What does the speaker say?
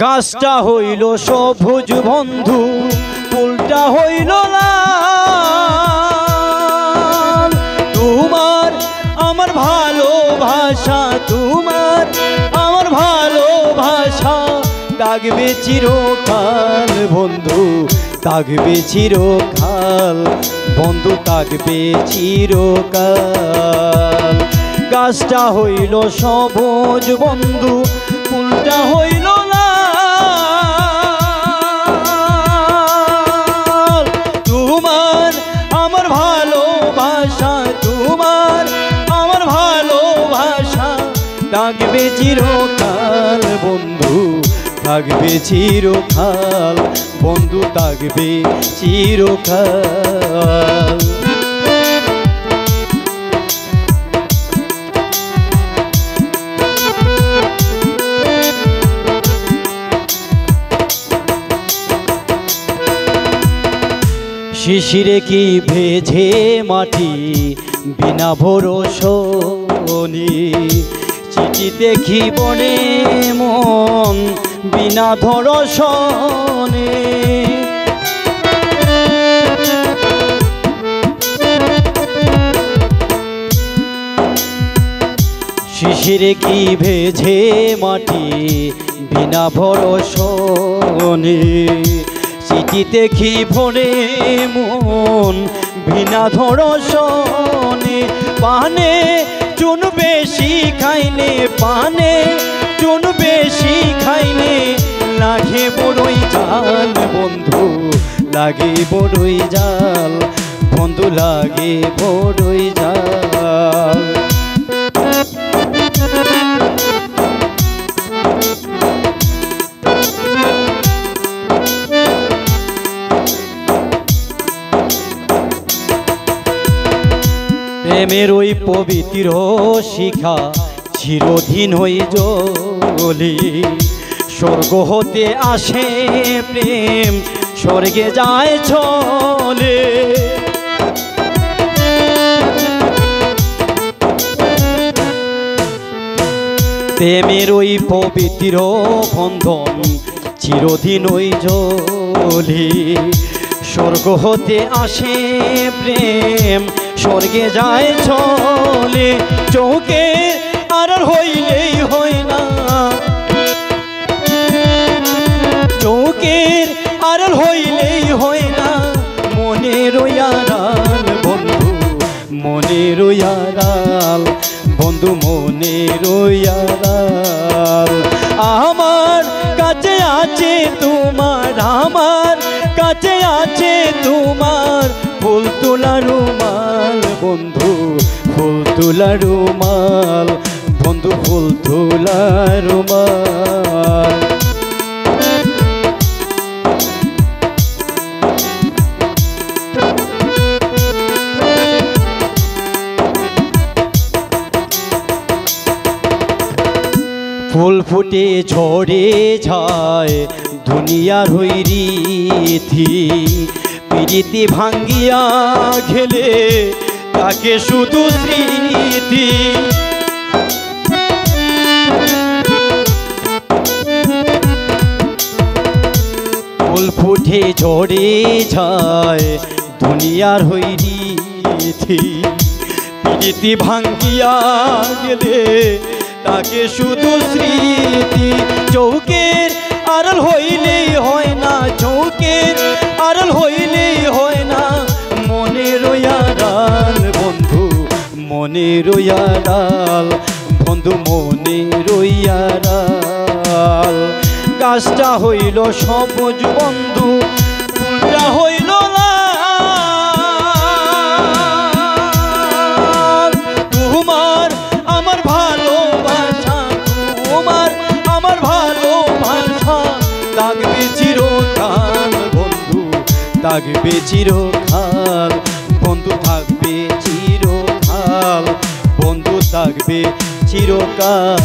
গাছটা হইল সবুজ বন্ধু, ফুলটা হইল লাল। তোমার আমার ভালোবাসা, তোমার আমার ভালোবাসা থাকবে চিরকাল বন্ধু, থাকবে চিরকাল বন্ধু, থাকবে চিরকাল। গাছটা হইল সবুজ বন্ধু, ফুলটা হইল লাল। তোমার আমার ভালোবাসা, তোমার আমার ভালোবাসা থাকবে চিরকাল বন্ধু, থাকবে চিরকাল বন্ধু, থাকবে চিরকাল। শিশিরে কি ভেজে মাটি বিনা ভরসনি, চিঠি দেখি বনে মন বিনা ধরসনে। শিশিরে কি ভেজে মাটি বিনা ভরসনে, চিঠি দেখি ভরে মন বিনা ধরসনে। পানে চুন বেশি খাইলে, পানে চুন বেশি খাইলে লাগে বড়ই জাল বন্ধু, লাগে বড়ই জাল বন্ধু, লাগে বড়ই জাল। প্রেমের ওই পবিত্র শিখা চিরদিন হই জ্বলি, স্বর্গ হতে আসে প্রেম স্বর্গে যায় চলে। প্রেমের ওই পবিত্র বন্ধন চিরদিন ওই জ্বলি, স্বর্গ হতে আসে প্রেম স্বর্গে যায় চলে। চৌকে আড়াল হইলেই হয় না, চৌকের আড়াল হইলেই হয় না মনের আড়াল বন্ধু, মনের আড়াল বন্ধু, মনের আড়াল। আমার কাছে আছে তোমার, আমার কাছে আছে তোমার ফুল তোলা রুমাল বন্ধু, ফুল তোলা রুমাল বন্ধু, ফুল তোলা রুমাল। ফুল ফুটে ঝরে যায় দুনিয়ার হই রীতি, প্রীতি ভাঙ্গিয়া গেলে তাকে শুধু স্মৃতি। ফুল ফুটে ঝরে যায় দুনিয়ার হই রীতি, প্রীতি ভাঙ্গিয়া গেলে তাকে শুধু স্মৃতি। চৌকের আড়াল হইলেই হয় না, চৌকের আড়াল হইলেই হয় না মনের আড়াল বন্ধু, মনের আড়াল বন্ধু, মনের আড়াল। গাছটা হইল সবুজ বন্ধু, ফুলটা হইল লাল। তোমার আমার ভালোবাসা, তোমার আমার ভালোবাসা থাকবে চিরকাল বন্ধু, থাকবে চিরকাল বন্ধু, থাকবে চিরকাল বন্ধু, থাকবে চিরকাল।